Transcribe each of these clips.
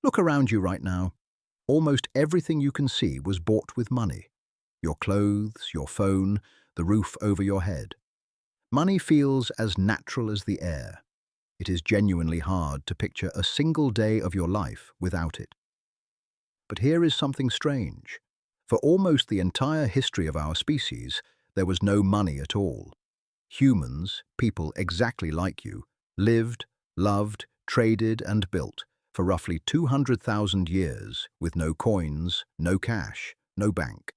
Look around you right now. Almost everything you can see was bought with money. Your clothes, your phone, the roof over your head. Money feels as natural as the air. It is genuinely hard to picture a single day of your life without it. But here is something strange. For almost the entire history of our species, there was no money at all. Humans, people exactly like you, lived, loved, traded and built for roughly 200,000 years with no coins, no cash, no bank.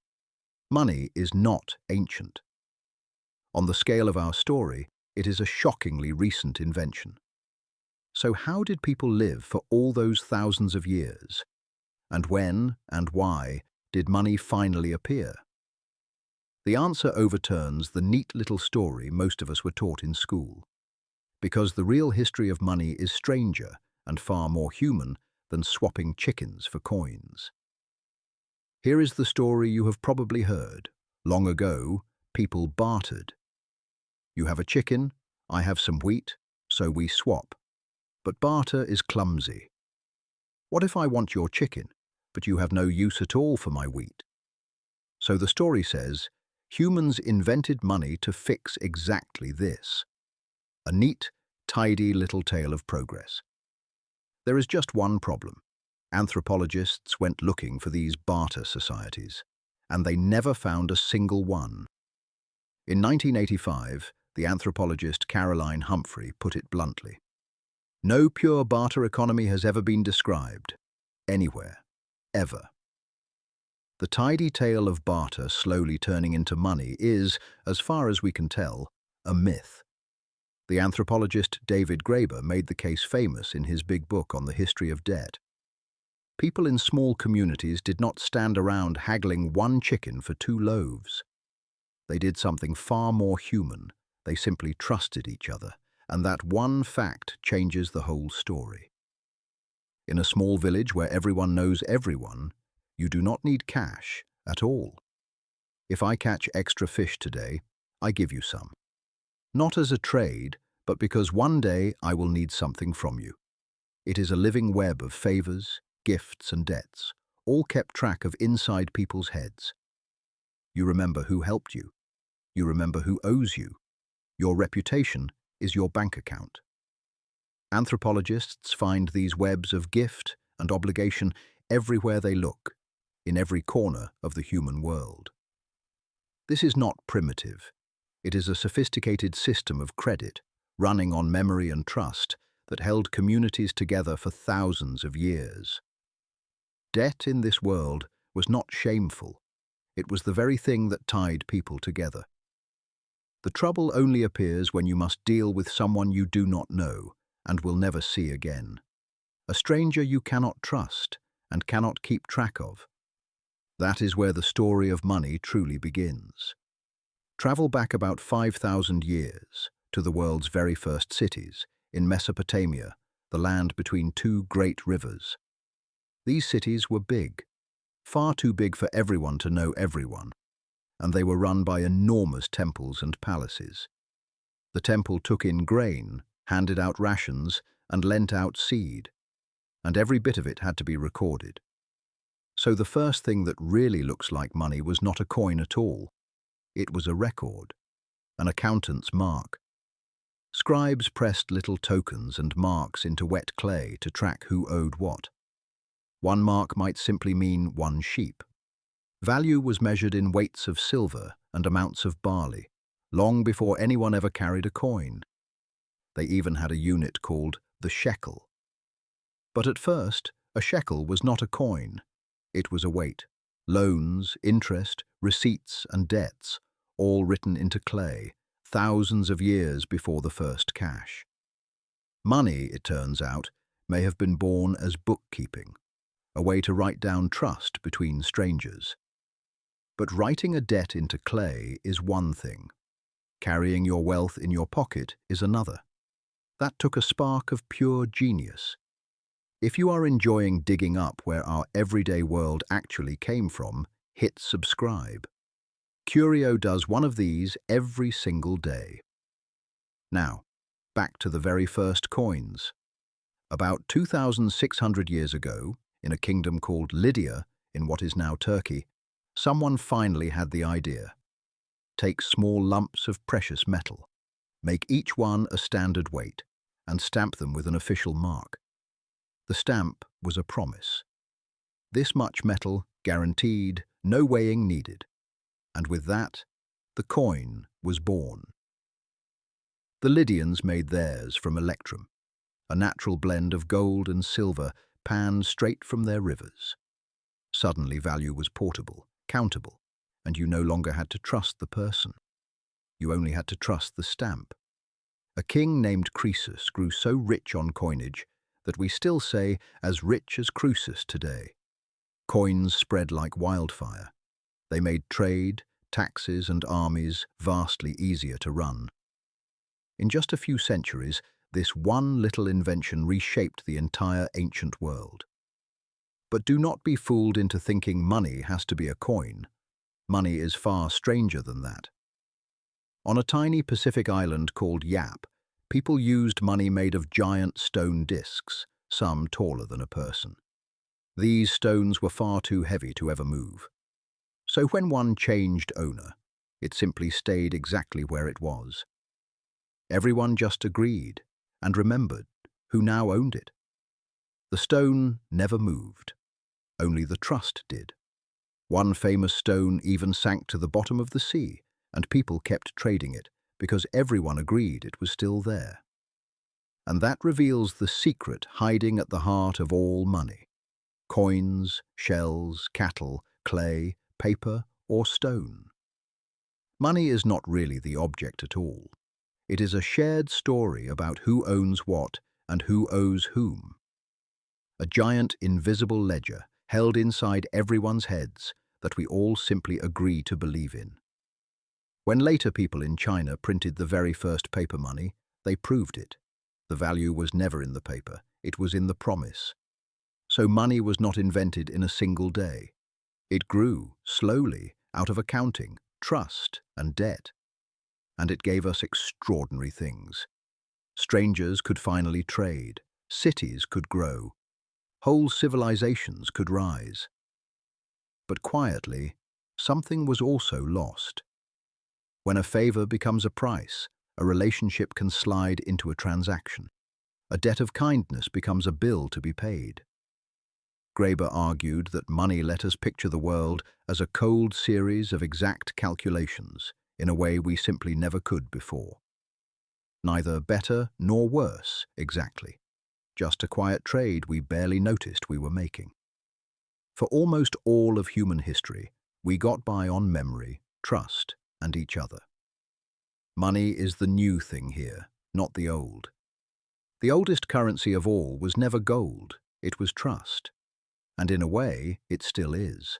Money is not ancient. On the scale of our story, it is a shockingly recent invention. So how did people live for all those thousands of years? And when and why did money finally appear? The answer overturns the neat little story most of us were taught in school. Because the real history of money is stranger and far more human than swapping chickens for coins. Here is the story you have probably heard. Long ago, people bartered. You have a chicken, I have some wheat, so we swap. But barter is clumsy. What if I want your chicken, but you have no use at all for my wheat? So the story says, humans invented money to fix exactly this. A neat, tidy little tale of progress. There is just one problem. Anthropologists went looking for these barter societies, and they never found a single one. In 1985, the anthropologist Caroline Humphrey put it bluntly. No pure barter economy has ever been described, anywhere, ever. The tidy tale of barter slowly turning into money is, as far as we can tell, a myth. The anthropologist David Graeber made the case famous in his big book on the history of debt. People in small communities did not stand around haggling one chicken for 2 loaves. They did something far more human. They simply trusted each other, and that one fact changes the whole story. In a small village where everyone knows everyone, you do not need cash at all. If I catch extra fish today, I give you some. Not as a trade, but because one day I will need something from you. It is a living web of favours, gifts and debts, all kept track of inside people's heads. You remember who helped you. You remember who owes you. Your reputation is your bank account. Anthropologists find these webs of gift and obligation everywhere they look, in every corner of the human world. This is not primitive. It is a sophisticated system of credit, running on memory and trust, that held communities together for thousands of years. Debt in this world was not shameful. It was the very thing that tied people together. The trouble only appears when you must deal with someone you do not know and will never see again. A stranger you cannot trust and cannot keep track of. That is where the story of money truly begins. Travel back about 5,000 years to the world's very first cities, in Mesopotamia, the land between 2 great rivers. These cities were big, far too big for everyone to know everyone, and they were run by enormous temples and palaces. The temple took in grain, handed out rations, and lent out seed, and every bit of it had to be recorded. So the first thing that really looks like money was not a coin at all. It was a record, an accountant's mark. Scribes pressed little tokens and marks into wet clay to track who owed what. One mark might simply mean 1 sheep. Value was measured in weights of silver and amounts of barley, long before anyone ever carried a coin. They even had a unit called the shekel. But at first, a shekel was not a coin. It was a weight. Loans, interest, receipts and debts, all written into clay, thousands of years before the first cash. Money, it turns out, may have been born as bookkeeping, a way to write down trust between strangers. But writing a debt into clay is one thing. Carrying your wealth in your pocket is another. That took a spark of pure genius. If you are enjoying digging up where our everyday world actually came from, hit subscribe. Curio does one of these every single day. Now, back to the very first coins. About 2,600 years ago, in a kingdom called Lydia, in what is now Turkey, someone finally had the idea. Take small lumps of precious metal, make each one a standard weight, and stamp them with an official mark. The stamp was a promise. This much metal, guaranteed, no weighing needed. And with that, the coin was born. The Lydians made theirs from electrum, a natural blend of gold and silver panned straight from their rivers. Suddenly value was portable, countable, and you no longer had to trust the person. You only had to trust the stamp. A king named Croesus grew so rich on coinage that we still say as rich as Croesus today. Coins spread like wildfire. They made trade, taxes, and armies vastly easier to run. In just a few centuries, this one little invention reshaped the entire ancient world. But do not be fooled into thinking money has to be a coin. Money is far stranger than that. On a tiny Pacific island called Yap, people used money made of giant stone discs, some taller than a person. These stones were far too heavy to ever move. So when one changed owner, it simply stayed exactly where it was. Everyone just agreed and remembered who now owned it. The stone never moved. Only the trust did. One famous stone even sank to the bottom of the sea, and people kept trading it because everyone agreed it was still there. And that reveals the secret hiding at the heart of all money. Coins, shells, cattle, clay, paper, or stone. Money is not really the object at all. It is a shared story about who owns what and who owes whom. A giant invisible ledger held inside everyone's heads that we all simply agree to believe in. When later people in China printed the very first paper money, they proved it. The value was never in the paper, it was in the promise. So money was not invented in a single day. It grew, slowly, out of accounting, trust, and debt. And it gave us extraordinary things. Strangers could finally trade, cities could grow, whole civilizations could rise. But quietly, something was also lost. When a favor becomes a price, a relationship can slide into a transaction. A debt of kindness becomes a bill to be paid. Graeber argued that money let us picture the world as a cold series of exact calculations in a way we simply never could before. Neither better nor worse, exactly. Just a quiet trade we barely noticed we were making. For almost all of human history, we got by on memory, trust, and each other. Money is the new thing here, not the old. The oldest currency of all was never gold, it was trust. And in a way, it still is.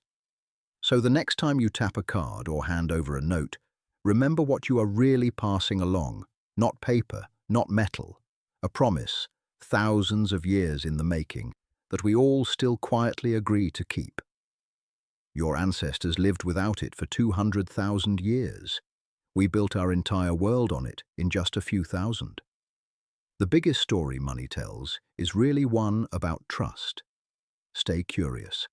So the next time you tap a card or hand over a note, remember what you are really passing along, not paper, not metal, a promise, thousands of years in the making, that we all still quietly agree to keep. Your ancestors lived without it for 200,000 years. We built our entire world on it in just a few thousand. The biggest story money tells is really one about trust. Stay curious.